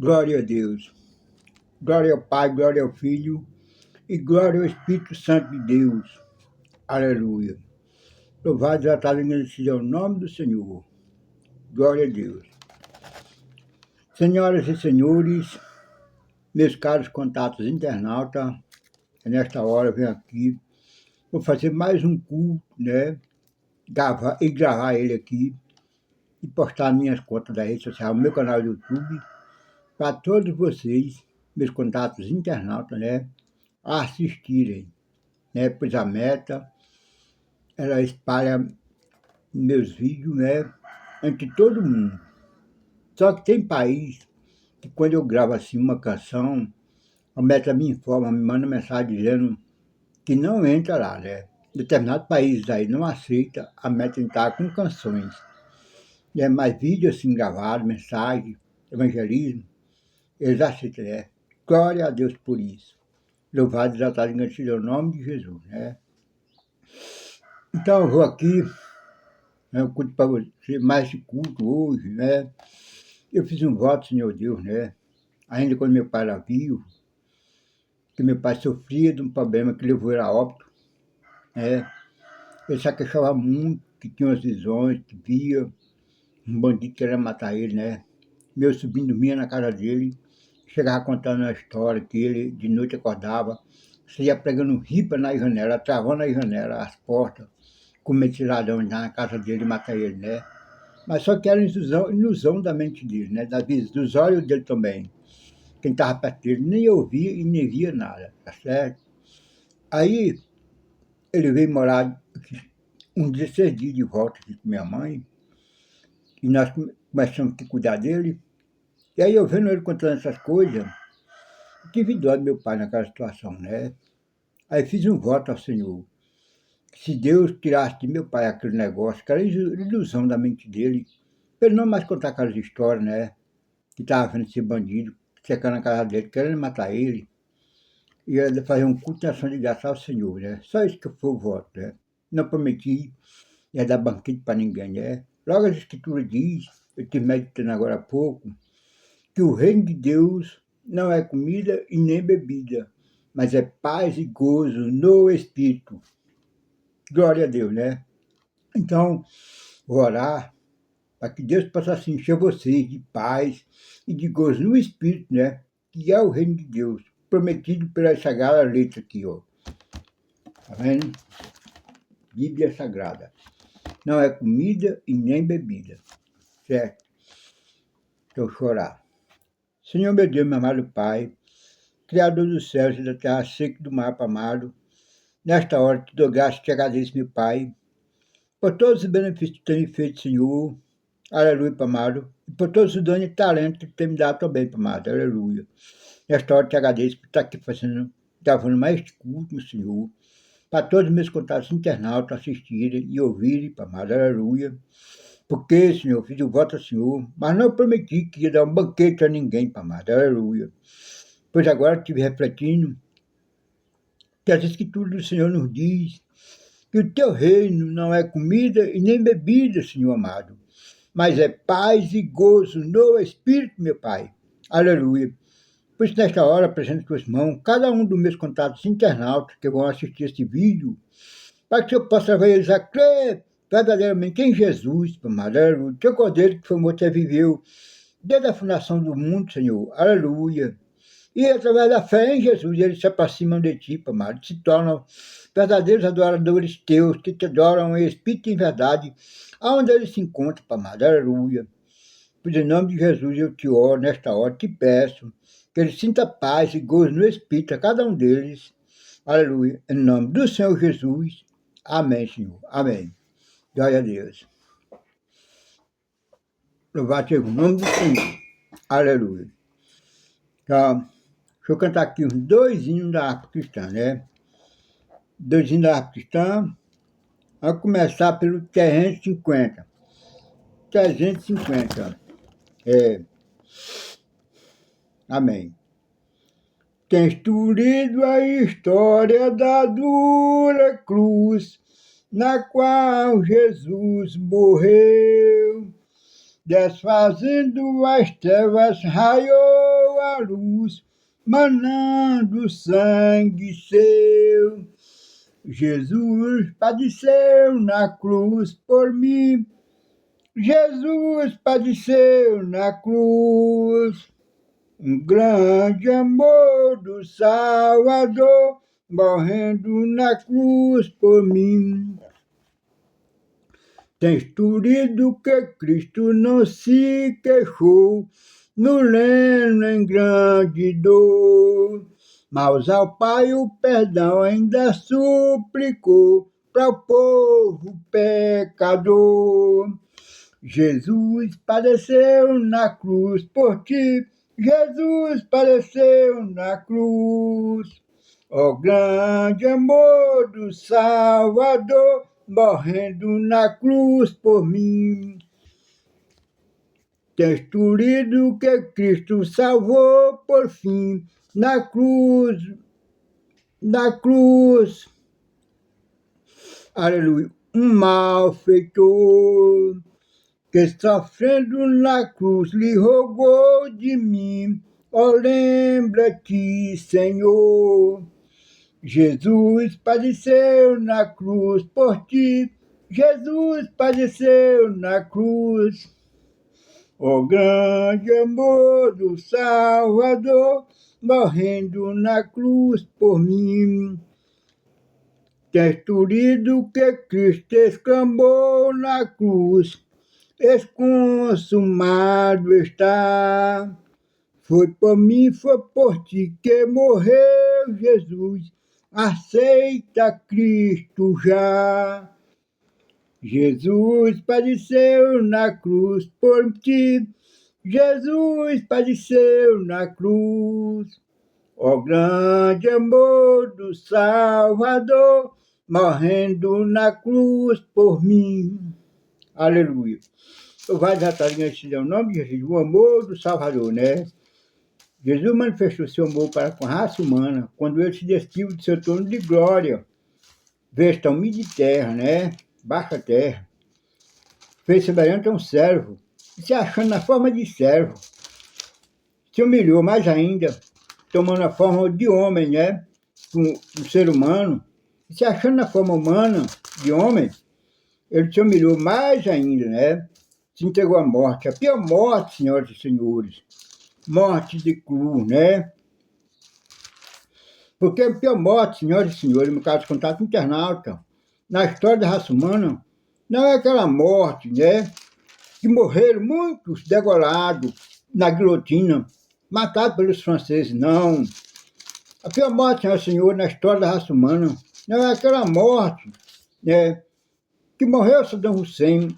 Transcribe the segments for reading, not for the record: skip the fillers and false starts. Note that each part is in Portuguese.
Glória a Deus. Glória ao Pai, glória ao Filho e glória ao Espírito Santo de Deus. Aleluia. Louvado e exaltado e engrandecido seja o nome do Senhor. Glória a Deus. Senhoras e senhores, meus caros contatos internautas, nesta hora eu venho aqui, vou fazer mais um culto, né? Gravar ele aqui e postar nas minhas contas da rede social, no meu canal do YouTube, para todos vocês, meus contatos internautas, né? Assistirem, né? Pois a meta, ela espalha meus vídeos, né? Entre todo mundo. Só que tem país que quando eu gravo assim uma canção, a meta me informa, me manda mensagem dizendo que não entra lá, né? Determinados países aí não aceita a meta entrar com canções. Mais vídeo assim gravado, mensagem, evangelismo, eles aceitam, né? Glória a Deus por isso. Louvado e exaltado e engrandecido é o nome de Jesus, né? Então eu vou aqui, né, eu culto para você mais de culto hoje, né? Eu fiz um voto, Senhor Deus, né? Ainda quando meu pai era vivo, que meu pai sofria de um problema que levou ele a óbito, né? Ele se queixava muito, que tinha umas visões, que via um bandido querendo matar ele, né? Meu sobrinho dormia na casa dele, chegava contando uma história que ele de noite acordava, saía pregando ripa na janela, travando a janela, as portas, com medo de ladrão entrar na casa dele e matar ele, né? Mas só que era ilusão da mente dele, né? Dos olhos dele também. Quem estava perto dele nem ouvia e nem via nada, tá certo? Aí ele veio morar uns 16 dias de volta aqui com minha mãe, e nós começamos a cuidar dele. E aí eu vendo ele contando essas coisas, tive dó do meu pai naquela situação, né? Aí fiz um voto ao Senhor, que se Deus tirasse de meu pai aquele negócio, que era ilusão da mente dele, pra ele não mais contar aquelas histórias, né? Que estava vendo esse bandido, secando a casa dele, querendo matar ele, e ele fazer um culto de ação de graça ao Senhor, né? Só isso que foi o voto, né? Não prometi ia dar banquete para ninguém, né? Logo as escrituras diz, eu estive meditando agora há pouco, que o reino de Deus não é comida e nem bebida, mas é paz e gozo no Espírito. Glória a Deus, né? Então, vou orar para que Deus possa assim encher vocês de paz e de gozo no Espírito, né? Que é o reino de Deus, prometido pela sagrada letra aqui, ó. Tá vendo? Bíblia Sagrada. Não é comida e nem bebida, certo? Então, chorar. Senhor meu Deus, meu amado Pai, Criador dos céus e da terra, seco do mar, amado, nesta hora te dou graças e te agradeço, meu Pai, por todos os benefícios que tu tem feito, Senhor, aleluia, amado, e por todos os dons e talentos que tu tem me dado também, amado, aleluia. Nesta hora te agradeço por estar aqui gravando mais este culto, meu Senhor, para todos os meus contatos internautas assistirem e ouvirem, amado, aleluia. Porque, Senhor, fiz o voto ao Senhor, mas não prometi que ia dar um banquete a ninguém, amado, aleluia. Pois agora estive refletindo que as Escrituras do Senhor nos diz que o teu reino não é comida e nem bebida, Senhor amado, mas é paz e gozo no Espírito, meu Pai. Aleluia. Por isso, nesta hora, apresento com as mãos cada um dos meus contatos internautas que vão assistir este vídeo, para que eu possa ver eles a crer verdadeiramente em Jesus, amado. Aleluia. Teu Cordeiro que foi morto e viveu desde a fundação do mundo, Senhor. Aleluia. E através da fé em Jesus, eles se aproximam de ti, amado, se tornam verdadeiros adoradores teus, que te adoram em espírito e em verdade, aonde eles se encontram, amado, aleluia. Pois em nome de Jesus eu te oro, nesta hora, te peço, que eles sintam paz e gozo no espírito a cada um deles, aleluia, em nome do Senhor Jesus, amém, Senhor, amém. Glória a Deus. Louvado seja o nome do Senhor, aleluia. Então, deixa eu cantar aqui uns dois hinos da harpa cristã, né? Dois hinos da harpa cristã. Vamos começar pelo 350. 350. Amém. Tens tu lido a história da dura cruz, na qual Jesus morreu, desfazendo as trevas, raiou a luz, manando sangue seu. Jesus padeceu na cruz por mim. Jesus padeceu na cruz. Um grande amor do Salvador, morrendo na cruz por mim. Tens tudo que Cristo não se queixou, no leno em grande dor. Mas ao Pai o perdão ainda suplicou para o povo pecador. Jesus padeceu na cruz por ti, Jesus padeceu na cruz. Ó grande amor do Salvador, morrendo na cruz por mim. Tens tudo que Cristo salvou por fim, na cruz, aleluia, um malfeitor, que sofrendo na cruz lhe rogou de mim, ó lembra-te, Senhor. Jesus padeceu na cruz por ti, Jesus padeceu na cruz. Ó grande amor do Salvador, morrendo na cruz por mim. Tens tudo que Cristo exclamou na cruz, consumado está. Foi por mim, foi por ti que morreu Jesus, aceita Cristo já. Jesus padeceu na cruz por ti, Jesus padeceu na cruz. Ó grande amor do Salvador, morrendo na cruz por mim. Aleluia. Louvado seja o nome de Jesus, o amor do Salvador, né? Jesus manifestou seu amor para com a raça humana quando ele se destiu de seu trono de glória, veio esta humilde terra, né? Baixa terra. Fez semelhante a um servo, e se achando na forma de servo, se humilhou mais ainda, tomando a forma de homem, né? Um ser humano, e se achando na forma humana de homem, ele se humilhou mais ainda, né? Se entregou à morte, a pior morte, senhoras e senhores, morte de cruz, né? Porque a pior morte, senhoras e senhores, no caso de contato internauta, na história da raça humana, não é aquela morte, né? Que morreram muitos degolados na guilhotina, matados pelos franceses, não. A pior morte, senhoras e senhores, na história da raça humana, não é aquela morte, né? Que morreu Saddam Hussein,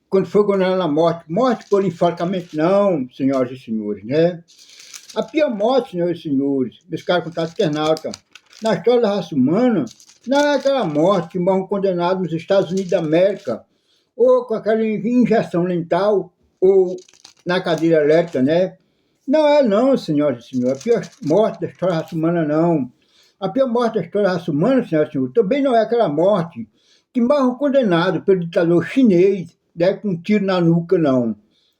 quando foi condenado à morte por enforcamento, não, senhoras e senhores, né? A pior morte, senhoras e senhores, meus caros contatos internautas, na história da raça humana, não é aquela morte que morrem condenados nos Estados Unidos da América, ou com aquela injeção letal, ou na cadeira elétrica, né? Não é não, senhoras e senhores, a pior morte da história da raça humana, não. A pior morte da história da raça humana, senhoras e senhores, também não é aquela morte que morrem condenados pelo ditador chinês, né, com um tiro na nuca, não.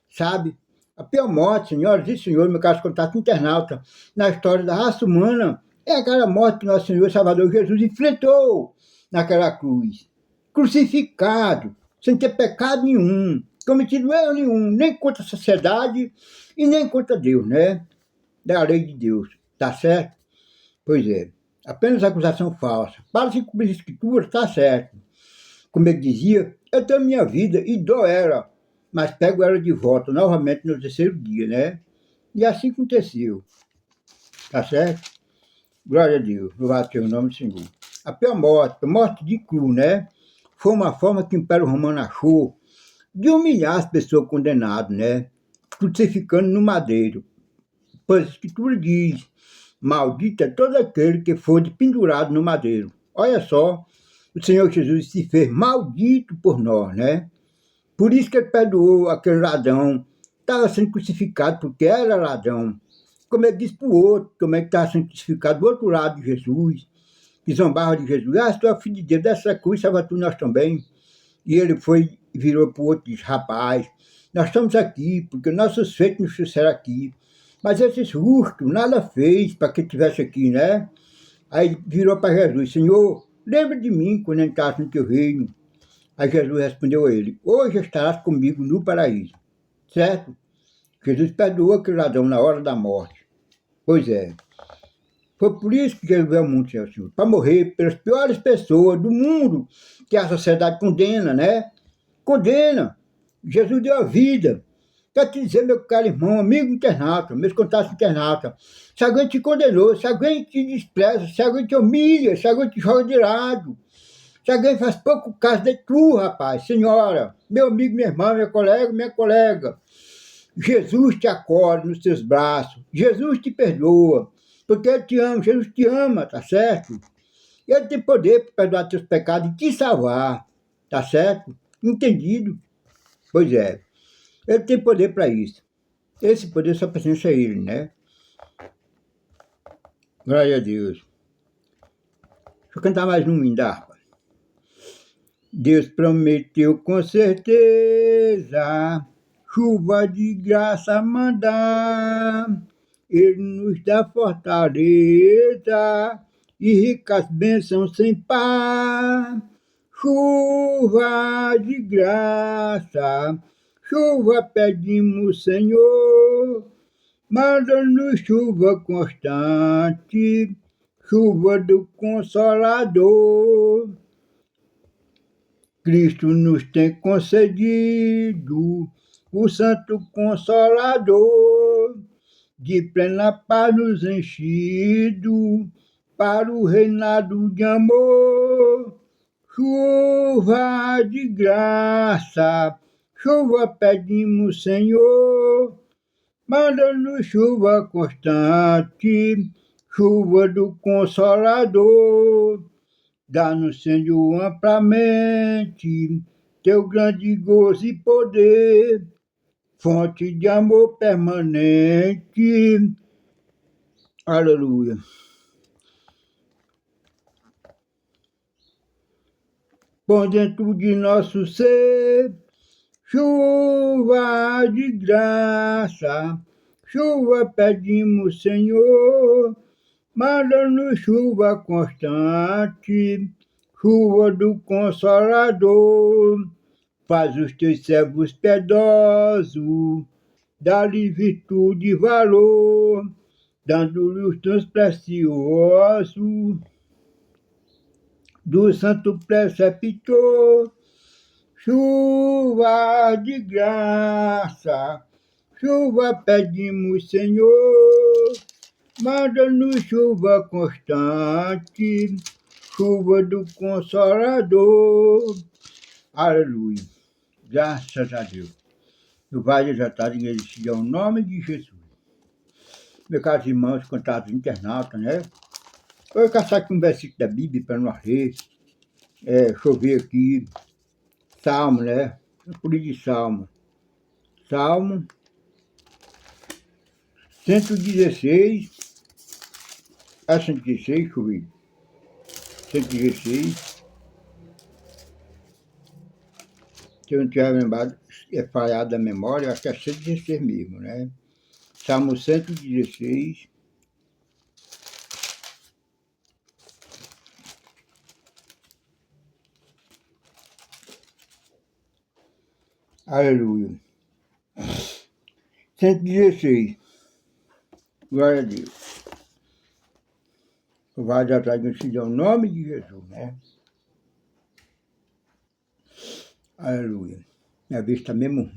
Sabe? A pior morte, senhoras e senhores, meu caso contato internauta, na história da raça humana, é aquela morte que nosso Senhor Salvador Jesus enfrentou naquela cruz. Crucificado, sem ter pecado nenhum, cometido erro nenhum, nem contra a sociedade e nem contra Deus, né? Da lei de Deus. Tá certo? Pois é. Apenas acusação falsa. Para se cumprir a escritura, tá certo. Como ele dizia, eu tenho minha vida e dou ela, mas pego ela de volta novamente no terceiro dia, né? E assim aconteceu. Tá certo? Glória a Deus, louvado seja o nome do Senhor. A pior morte, a morte de cruz, né? Foi uma forma que o Império Romano achou de humilhar as pessoas condenadas, né? Crucificando no madeiro. Pois a Escritura diz, maldito é todo aquele que for pendurado no madeiro. Olha só, o Senhor Jesus se fez maldito por nós, né? Por isso que ele perdoou aquele ladrão, estava sendo crucificado porque era ladrão. Como ele disse para o outro, como ele estava sendo crucificado do outro lado de Jesus, que zombava de Jesus. Ah, se tu é filho de Deus, dessa cruz, salva tu nós também. E ele foi, virou para o outro e disse, rapaz, nós estamos aqui, porque nossos feitos nos trouxeram aqui. Mas esses rustos nada fez para que estivesse aqui, né? Aí virou para Jesus: Senhor, lembra de mim quando entrasse no teu reino. Aí Jesus respondeu a ele: hoje estarás comigo no paraíso. Certo? Jesus perdoou aquele ladrão na hora da morte. Pois é. Foi por isso que Jesus veio ao mundo, Senhor, para morrer pelas piores pessoas do mundo que a sociedade condena, né? Condena. Jesus deu a vida. Quer te dizer, meu caro irmão, amigo internauta, meus contatos internauta, se alguém te condenou, se alguém te despreza, se alguém te humilha, se alguém te joga de lado, se alguém faz pouco caso de tu, rapaz, senhora, meu amigo, minha irmã, minha colega, Jesus te acolhe nos seus braços, Jesus te perdoa, porque Ele te ama, Jesus te ama, tá certo? Ele tem poder para perdoar teus pecados e te salvar, tá certo? Entendido? Pois é, Ele tem poder para isso. Esse poder só pertence a Ele, né? Glória a Deus. Deixa eu cantar mais um da harpa. Deus prometeu com certeza chuva de graça mandar. Ele nos dá fortaleza e ricas bênçãos sem par. Chuva de graça, chuva pedimos, Senhor. Manda-nos chuva constante, chuva do Consolador. Cristo nos tem concedido o Santo Consolador, de plena paz nos enchido, para o reinado de amor. Chuva de graça, chuva pedimos, Senhor, manda-nos chuva constante, chuva do Consolador. Dá-nos, Senhor, amplamente teu grande gozo e poder, fonte de amor permanente. Aleluia. Põe dentro de nosso ser chuva de graça, chuva pedimos, Senhor, manda-nos chuva constante, chuva do Consolador. Faz os teus servos piedosos, dá-lhe virtude e valor, dando-lhe os tons preciosos do santo preceptor. Chuva de graça, chuva pedimos, Senhor, manda-nos chuva constante, chuva do Consolador. Aleluia. Graças a Deus. Louvado e exaltado e agradecido ao nome de Jesus. Meus caros irmãos, contatos internautas, né? Eu vou caçar aqui um versículo da Bíblia para nós ler. Deixa eu ver aqui. Salmo, né? Por de Salmo. Salmo 116. 116, deixa eu ver. 116. Se eu não tiver lembrado, falhado da memória, acho que é 116 mesmo, né? Salmo 116. Aleluia. 116. Glória a Deus. Louvado e agradecido ao nome de Jesus, né? Aleluia. Minha vista mesmo,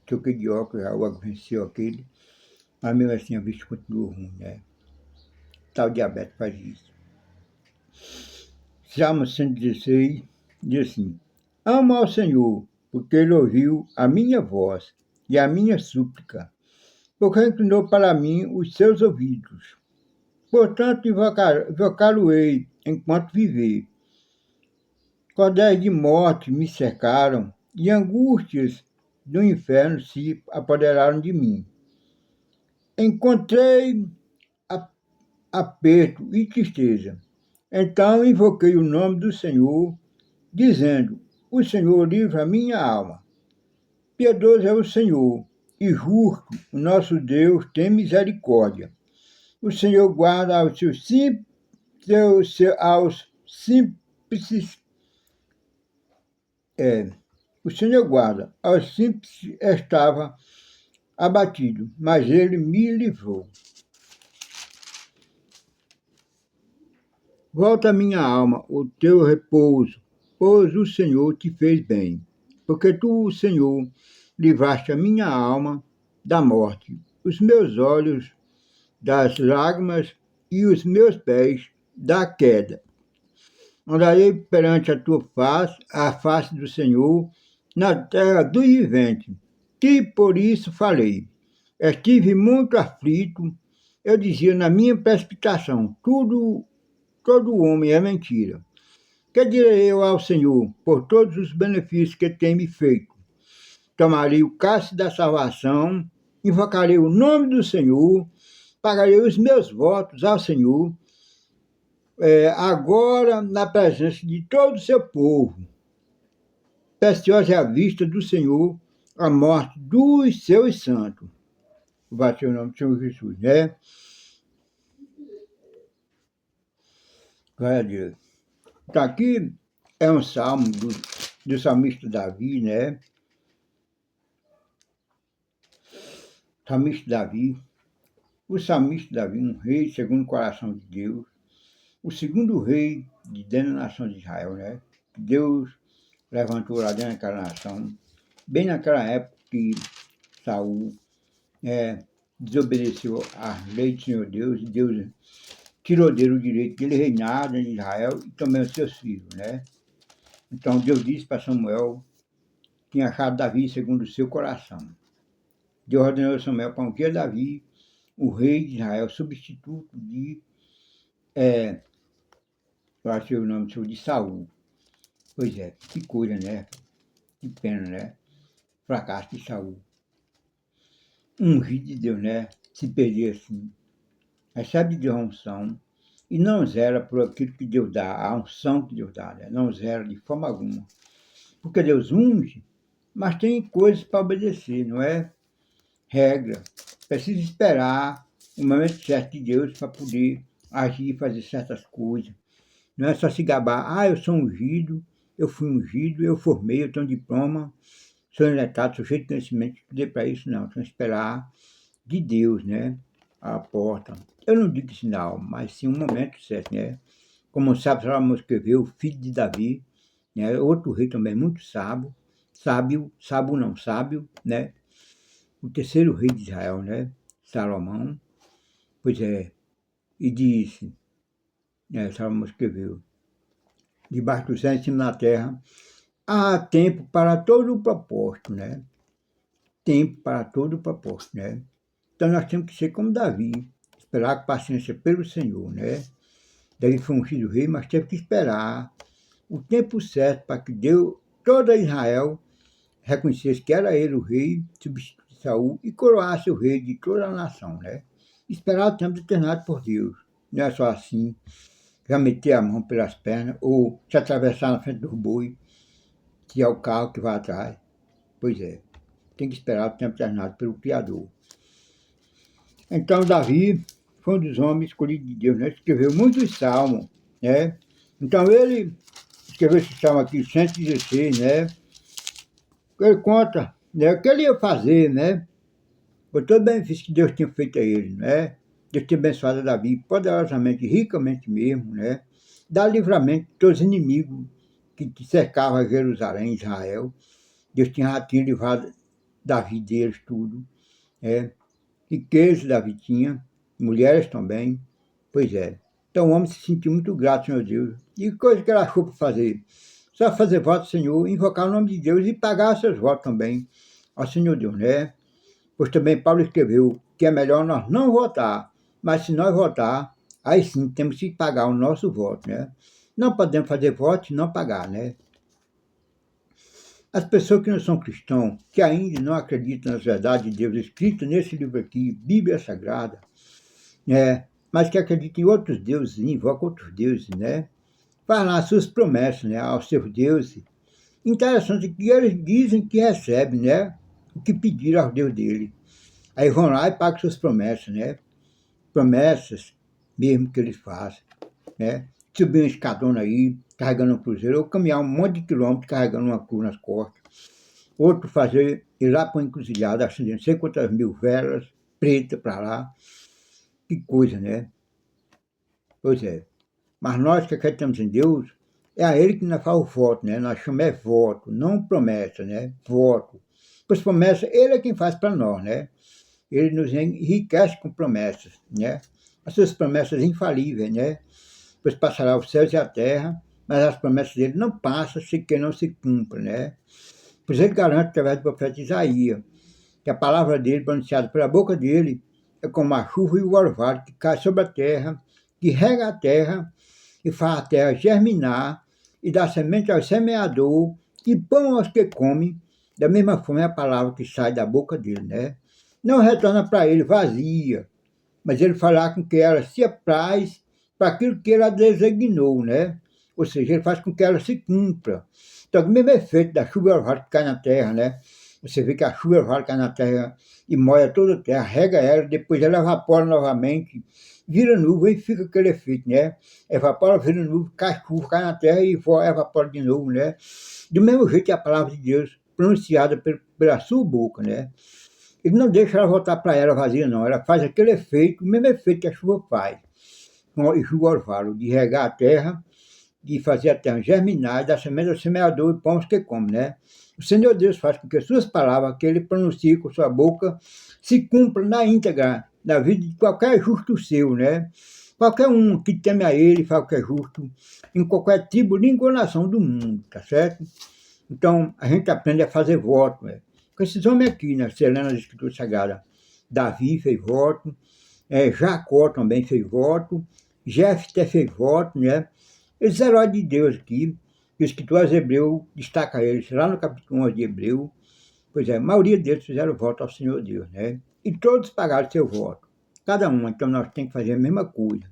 troquei de óculos, o óculos venceu aquele, mas mesmo assim a vista continua ruim, né? Tal diabetes faz isso. Salmo 116 diz assim: Amo ao Senhor, porque Ele ouviu a minha voz e a minha súplica, porque inclinou para mim os seus ouvidos. Portanto, invocá-lo-ei enquanto viver. Cordéis de morte me cercaram, e angústias do inferno se apoderaram de mim. Encontrei aperto e tristeza. Então invoquei o nome do Senhor, dizendo: O Senhor livra a minha alma. Piedoso é o Senhor, e justo, o nosso Deus tem misericórdia. O Senhor guarda aos simples, o Senhor guarda, aos simples estava abatido, mas ele me livrou. Volta minha alma, o teu repouso, pois o Senhor te fez bem. Porque tu, Senhor, livraste a minha alma da morte, os meus olhos das lágrimas e os meus pés da queda. Andarei perante a face do Senhor, na terra do vivente. E por isso falei. Estive muito aflito, eu dizia na minha precipitação, todo homem é mentira. Que direi eu ao Senhor por todos os benefícios que tem me feito? Tomarei o cálice da salvação, invocarei o nome do Senhor, pagarei os meus votos ao Senhor, agora na presença de todo o seu povo. Preciosa é a vista do Senhor a morte dos seus santos. Vai ser o nome do Senhor Jesus, né? Glória a Deus. Então aqui é um salmo do salmista Davi, né? Salmista Davi. O salmista Davi, um rei segundo o coração de Deus, o segundo rei de dentro da nação de Israel, né? Que Deus levantou lá dentro daquela nação, bem naquela época que Saul desobedeceu à lei do Senhor Deus, e Deus tirou dele o direito de ele reinar dentro de Israel e também os seus filhos, né? Então Deus disse para Samuel que tinha achado Davi segundo o seu coração. Deus ordenou a Samuel para ungir Davi, o rei de Israel, substituto de, eu achei o nome de Saul. Pois é, que coisa, né? Que pena, né? Fracasso de Saul. Ungido de Deus, né? Se perder assim. Recebe de Deus a unção e não zera por aquilo que Deus dá, a unção que Deus dá, né? Não zera de forma alguma. Porque Deus unge, mas tem coisas para obedecer, não é? Regra. Precisa esperar o momento certo de Deus para poder agir e fazer certas coisas. Não é só se gabar, eu sou ungido, eu fui ungido, eu formei, eu tenho diploma, sou enletado, sou cheio de conhecimento, estudei para isso, não. Tem que esperar de Deus, né? A porta. Eu não digo sinal, mas sim um momento certo, né? Como sabe, Salomão escreveu, o filho de Davi, né? Outro rei também muito sábio, né? O terceiro rei de Israel, né? Salomão. Pois é, e disse, Salomão escreveu, debaixo do céu, em cima da terra, há tempo para todo o propósito, né? Tempo para todo o propósito, né? Então nós temos que ser como Davi, esperar com paciência pelo Senhor, né? Davi foi ungido rei, mas teve que esperar o tempo certo para que Deus, toda Israel, reconhecesse que era ele o rei, substituto de Saul, e coroasse o rei de toda a nação, né? Esperar o tempo determinado por Deus. Não é só assim, já meter a mão pelas pernas, ou se atravessar na frente do boi, que é o carro que vai atrás. Pois é, tem que esperar o tempo determinado pelo Criador. Então, Davi foi um dos homens escolhidos de Deus, né? Escreveu muitos salmos, né? Então, ele escreveu esse salmo aqui, 116, né? Ele conta, né, o que ele ia fazer, né? Por todo o benefício que Deus tinha feito a ele, né? Deus tinha abençoado Davi poderosamente, ricamente mesmo, né? Dá livramento de todos os inimigos que cercavam Jerusalém, Israel. Deus já tinha livrado Davi deles tudo, né? Riquezas Davi tinha, mulheres também, pois é. Então o homem se sentiu muito grato, Senhor Deus. E que coisa que ele achou para fazer? Só fazer voto, Senhor, invocar o nome de Deus e pagar seus votos também ao Senhor Deus, né? Pois também Paulo escreveu que é melhor nós não votar, mas se nós votar, aí sim temos que pagar o nosso voto, né? Não podemos fazer voto e não pagar, né? As pessoas que não são cristãos, que ainda não acreditam nas verdades de Deus escritas nesse livro aqui, Bíblia Sagrada, mas que acreditam em outros deuses, invocam outros deuses, né? Faz lá as suas promessas, né, aos seus deuses. Interessante que eles dizem que recebem, né, o que pediram aos deuses dele. Aí vão lá e pagam suas promessas, né? Promessas mesmo que eles fazem, né? Subir uma escadona aí, carregando um cruzeiro, ou caminhar um monte de quilômetros carregando uma cruz nas costas. Outro fazer ir lá para uma encruzilhada, acendendo não sei quantas mil velas, preta para lá. Que coisa, né? Pois é. Mas nós que acreditamos em Deus, é a Ele que nós faz o voto, né? Nós chamamos é voto, não promessa, né? Voto. Pois promessa, Ele é quem faz para nós, né? Ele nos enriquece com promessas, né? As suas promessas infalíveis, né? Pois passará os céus e a terra, mas as promessas dele não passam se que não se cumpra, né? Pois ele garante, através do profeta Isaías, que a palavra dele, pronunciada pela boca dele, é como a chuva e o orvalho que cai sobre a terra, que rega a terra e faz a terra germinar e dá semente ao semeador e pão aos que comem. Da mesma forma é a palavra que sai da boca dele, né? Não retorna para ele vazia, mas ele fará com que ela se apraz para aquilo que ela designou, né? Ou seja, ele faz com que ela se cumpra. Então, o mesmo efeito da chuva e orvalho que cai na terra, né? Você vê que a chuva e orvalho cai na terra e molha toda a terra, rega ela, depois ela evapora novamente, vira nuvem e fica aquele efeito, né? Evapora, vira nuvem, cai chuva, cai na terra e evapora de novo, né? Do mesmo jeito é a palavra de Deus pronunciada pela sua boca, né? Ele não deixa ela voltar para ela vazia, não. Ela faz aquele efeito, o mesmo efeito que a chuva faz. E chuva orvalho, de regar a terra, de fazer a terra germinar, e dar semente ao semeador e pães que come, né? O Senhor Deus faz com que as suas palavras, que ele pronuncia com sua boca, se cumpram na íntegra, na vida de qualquer justo seu, né? Qualquer um que teme a ele, fala que é justo, em qualquer tribo, língua ou nação do mundo, tá certo? Então, a gente aprende a fazer voto, né? Com esses homens aqui, né? Você lendo as Escrituras Sagradas, Davi fez voto, Jacó também fez voto, Jefté fez voto, né? Esses heróis de Deus aqui, que o escritor aos Hebreus destaca eles, lá no capítulo 11 de Hebreu, pois é, a maioria deles fizeram voto ao Senhor Deus, né? E todos pagaram seu voto. Cada um, então nós temos que fazer a mesma coisa.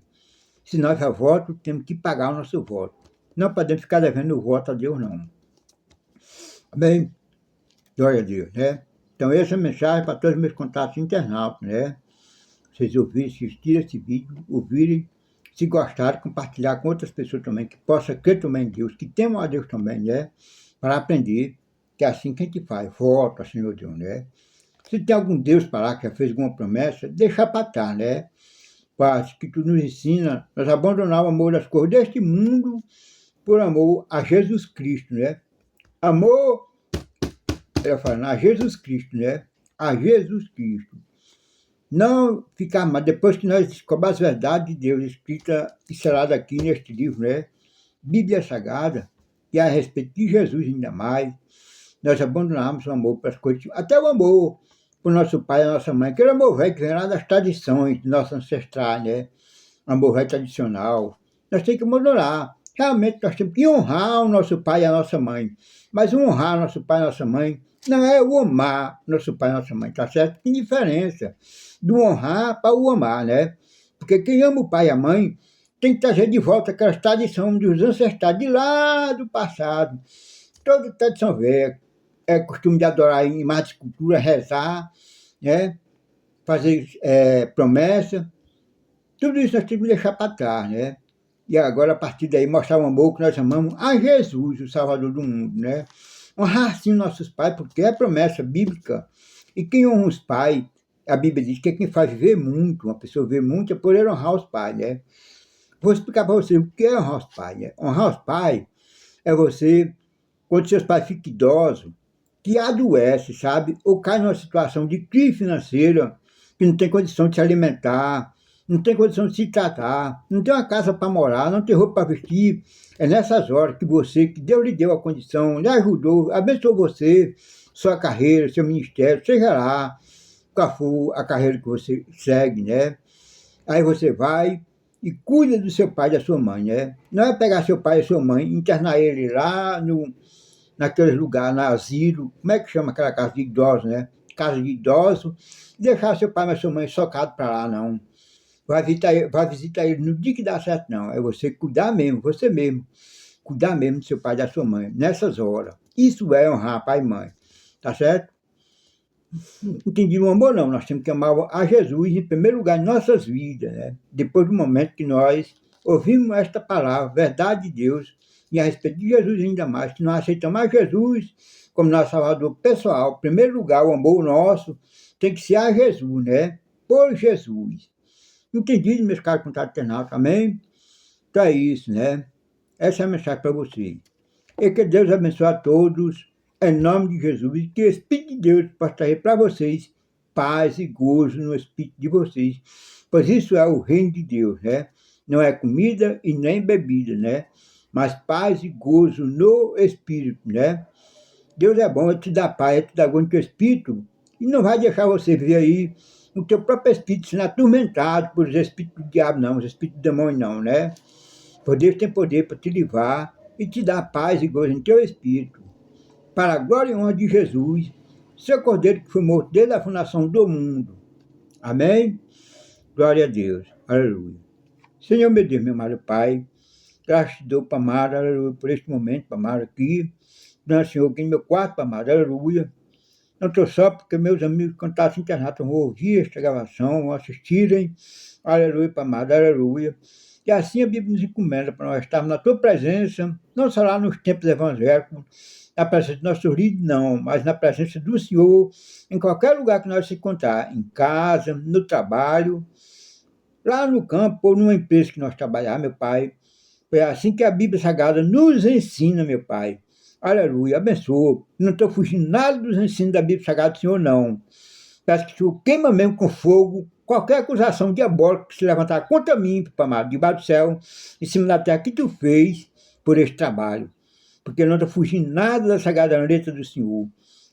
Se nós fazemos voto, temos que pagar o nosso voto. Não podemos ficar devendo o voto a Deus, não. Bem, glória a Deus, né? Então, essa é a mensagem para todos os meus contatos internautas, né? Vocês ouvirem, assistirem esse vídeo, ouvirem, se gostarem, compartilhar com outras pessoas também, que possam crer também em Deus, que temam a Deus também, né? Para aprender, que é assim que a gente faz, volta, Senhor Deus, né? Se tem algum Deus para lá que já fez alguma promessa, deixa para trás, né? Para que tu nos ensina, nós abandonar o amor das coisas deste mundo por amor a Jesus Cristo, né? Amor, ela fala, a Jesus Cristo, né? A Jesus Cristo. Não ficar mais, depois que nós descobrimos as verdades de Deus escrita e selada aqui neste livro, né? Bíblia Sagrada, e a respeito de Jesus ainda mais, nós abandonamos o amor para as coisas, até o amor para o nosso pai e a nossa mãe, aquele amor velho que vem lá das tradições de nossos ancestrais, né? Amor velho tradicional. Nós temos que abandonar. Realmente nós temos que honrar o nosso pai e a nossa mãe. Mas honrar nosso pai e nossa mãe não é o amar nosso pai e nossa mãe, tá certo? Tem diferença do honrar para o amar, né? Porque quem ama o pai e a mãe tem que trazer de volta aquelas tradições dos ancestrais de lá do passado. Toda tradição velha é costume de adorar em imagens de cultura, rezar, né? Fazer promessa. Tudo isso nós temos que deixar para trás, né? E agora, a partir daí, mostrar o amor que nós amamos a Jesus, o Salvador do mundo, né? Honrar, sim, nossos pais, porque é promessa bíblica. E quem honra os pais, a Bíblia diz que é quem faz viver muito, uma pessoa viver muito é poder honrar os pais, né? Vou explicar para você o que é honrar os pais, né? Honrar os pais é você, quando seus pais ficam idosos, que adoece, sabe? Ou cai numa situação de crise financeira, que não tem condição de se alimentar, não tem condição de se tratar, não tem uma casa para morar, não tem roupa para vestir. É nessas horas que você, que Deus lhe deu a condição, lhe ajudou, abençoou você, sua carreira, seu ministério, seja lá qual for a carreira que você segue, né? Aí você vai e cuida do seu pai e da sua mãe, né? Não é pegar seu pai e sua mãe, internar ele lá naqueles lugares, no asilo, como é que chama aquela casa de idosos, né? Casa de idosos, deixar seu pai e sua mãe socado para lá, não. Vai visitar ele no dia que dá certo, não. É você cuidar mesmo, você mesmo. Cuidar mesmo do seu pai e da sua mãe, nessas horas. Isso é honrar pai e mãe. Tá certo? Entendi, o amor não, nós temos que amar a Jesus em primeiro lugar em nossas vidas, né? Depois do momento que nós ouvimos esta palavra, verdade de Deus, e a respeito de Jesus ainda mais, que nós aceitamos a Jesus como nosso Salvador pessoal. Em primeiro lugar, o amor nosso tem que ser a Jesus, né? Por Jesus. Entendido, meus caros contatos internautas, amém? Então é isso, né? Essa é a mensagem para vocês. E que Deus abençoe a todos, em nome de Jesus, e que o Espírito de Deus possa trazer para vocês paz e gozo no Espírito de vocês, pois isso é o reino de Deus, né? Não é comida e nem bebida, né? Mas paz e gozo no Espírito, né? Deus é bom, Ele te dá paz, Ele te dá gozo no teu Espírito, e não vai deixar você viver aí o teu próprio Espírito sendo atormentado por os Espíritos do diabo, não, os Espíritos do demônio, não, né? Pois Deus tem poder para te livrar e te dar paz e gozo em teu espírito. Para a glória e honra de Jesus, seu Cordeiro que foi morto desde a fundação do mundo. Amém? Glória a Deus. Aleluia. Senhor, meu Deus, meu amado Pai, graças te dou, Pai amado, aleluia, por este momento, Pai amado, aqui. Não, Senhor, aqui no meu quarto, Pai amado, aleluia. Não estou só porque meus amigos contatos internatos vão ouvir esta gravação, vão assistirem. Aleluia, Pai amado, aleluia. E assim a Bíblia nos encomenda para nós estarmos na tua presença, não só lá nos tempos evangélicos, na presença de nossos líderes, não, mas na presença do Senhor, em qualquer lugar que nós se encontrar, em casa, no trabalho, lá no campo ou numa empresa que nós trabalhar, meu Pai. É assim que a Bíblia Sagrada nos ensina, meu Pai. Aleluia, abençoa. Não estou fugindo nada dos ensinos da Bíblia Sagrada do Senhor, não. Peço que o Senhor queima mesmo com fogo qualquer acusação diabólica que se levantar contra mim, Pai amado, debaixo do céu, em cima da terra que tu fez por este trabalho. Porque eu não estou fugindo nada da Sagrada Letra do Senhor.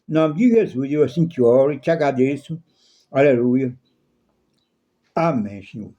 Em nome de Jesus, eu assim te oro e te agradeço. Aleluia. Amém, Senhor.